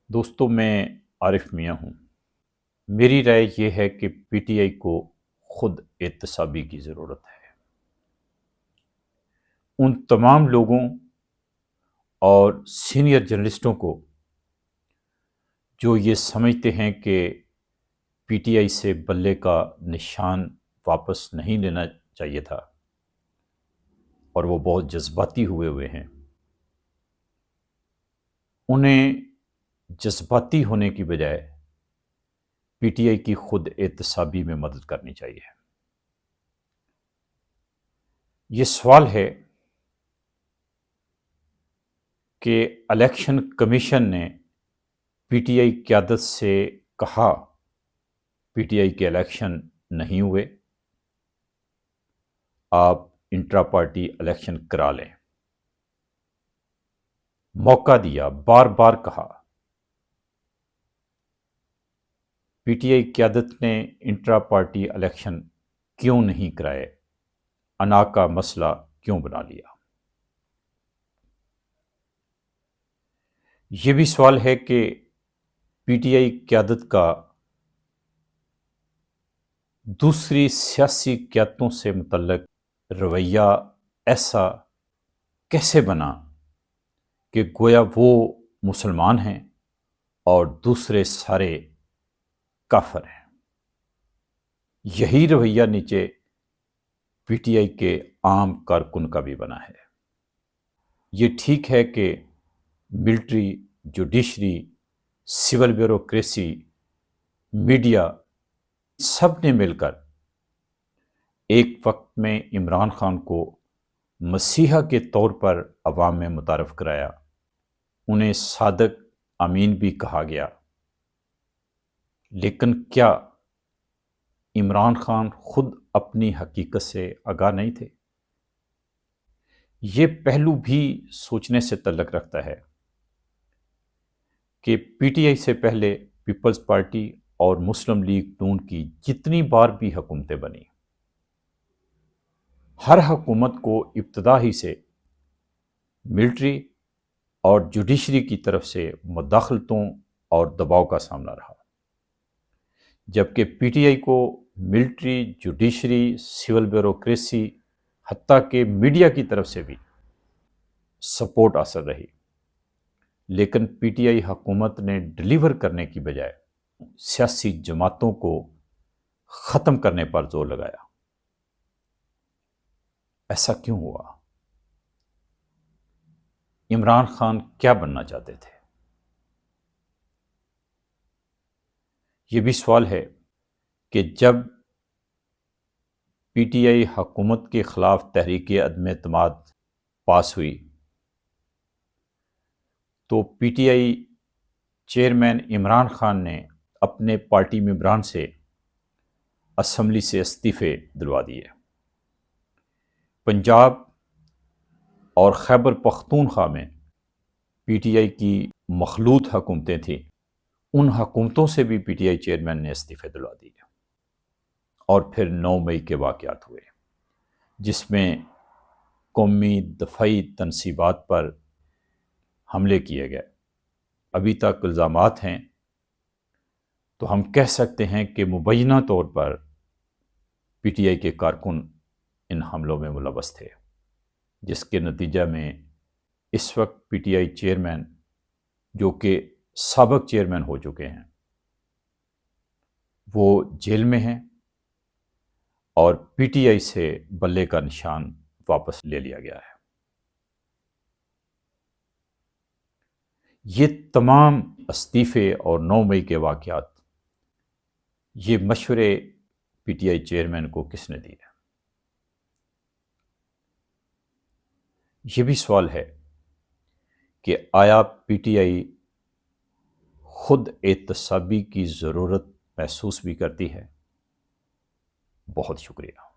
دوستو میں عارف میاں ہوں۔ میری رائے یہ ہے کہ پی ٹی آئی کو خود احتسابی کی ضرورت ہے۔ ان تمام لوگوں اور سینئر جرنلسٹوں کو جو یہ سمجھتے ہیں کہ پی ٹی آئی سے بلے کا نشان واپس نہیں لینا چاہیے تھا اور وہ بہت جذباتی ہوئے ہیں، انہیں جذباتی ہونے کی بجائے پی ٹی آئی کی خود احتسابی میں مدد کرنی چاہیے۔ یہ سوال ہے کہ الیکشن کمیشن نے پی ٹی آئی قیادت سے کہا پی ٹی آئی کے الیکشن نہیں ہوئے، آپ انٹرا پارٹی الیکشن کرا لیں۔ موقع دیا، بار بار کہا۔ پی ٹی آئی قیادت نے انٹرا پارٹی الیکشن کیوں نہیں کرائے؟ انا کا مسئلہ کیوں بنا لیا؟ یہ بھی سوال ہے کہ پی ٹی آئی قیادت کا دوسری سیاسی قیادتوں سے متعلق رویہ ایسا کیسے بنا کہ گویا وہ مسلمان ہیں اور دوسرے سارے کافر ہیں۔ یہی رویہ نیچے پی ٹی آئی کے عام کارکن کا بھی بنا ہے۔ یہ ٹھیک ہے کہ military, judiciary, civil bureaucracy, media سب نے مل کر ایک وقت میں عمران خان کو مسیحا کے طور پر عوام میں متعارف کرایا، انہیں صادق امین بھی کہا گیا، لیکن کیا عمران خان خود اپنی حقیقت سے آگاہ نہیں تھے؟ یہ پہلو بھی سوچنے سے تعلق رکھتا ہے کہ پی ٹی آئی سے پہلے پیپلز پارٹی اور مسلم لیگ نون کی جتنی بار بھی حکومتیں بنی، ہر حکومت کو ابتدا ہی سے ملٹری اور جوڈیشری کی طرف سے مداخلتوں اور دباؤ کا سامنا رہا، جبکہ پی ٹی آئی کو ملٹری، جوڈیشری، سول بیوروکریسی، حتیٰ کہ میڈیا کی طرف سے بھی سپورٹ حاصل رہی، لیکن پی ٹی آئی حکومت نے ڈیلیور کرنے کی بجائے سیاسی جماعتوں کو ختم کرنے پر زور لگایا۔ ایسا کیوں ہوا؟ عمران خان کیا بننا چاہتے تھے؟ یہ بھی سوال ہے کہ جب پی ٹی آئی حکومت کے خلاف تحریک عدم اعتماد پاس ہوئی تو P T I chairman Imran Khan نے اپنے پارٹی ممبران سے اسمبلی سے استعفے دلوا دیے۔ پنجاب اور خیبر پختونخوا میں پی ٹی آئی کی مخلوط حکومتیں تھیں، ان حکومتوں سے بھی پی ٹی آئی چیئرمین نے استعفے دلوا دیے، اور پھر 9 مئی کے واقعات ہوئے جس میں قومی دفاعی تنصیبات پر حملے کیے گئے۔ ابھی تک الزامات ہیں، تو ہم کہہ سکتے ہیں کہ مبینہ طور پر پی ٹی آئی کے کارکن ان حملوں میں ملوث تھے، جس کے نتیجہ میں اس وقت پی ٹی آئی چیئرمین، جو کہ سابق چیئرمین ہو چکے ہیں، وہ جیل میں ہیں اور پی ٹی آئی سے بلے کا نشان واپس لے لیا گیا ہے۔ یہ تمام استعفے اور 9 مئی کے واقعات، یہ مشورے پی ٹی آئی چیئرمین کو کس نے دیے؟ یہ بھی سوال ہے کہ آیا پی ٹی آئی خود احتسابی کی ضرورت محسوس بھی کرتی ہے؟ بہت شکریہ۔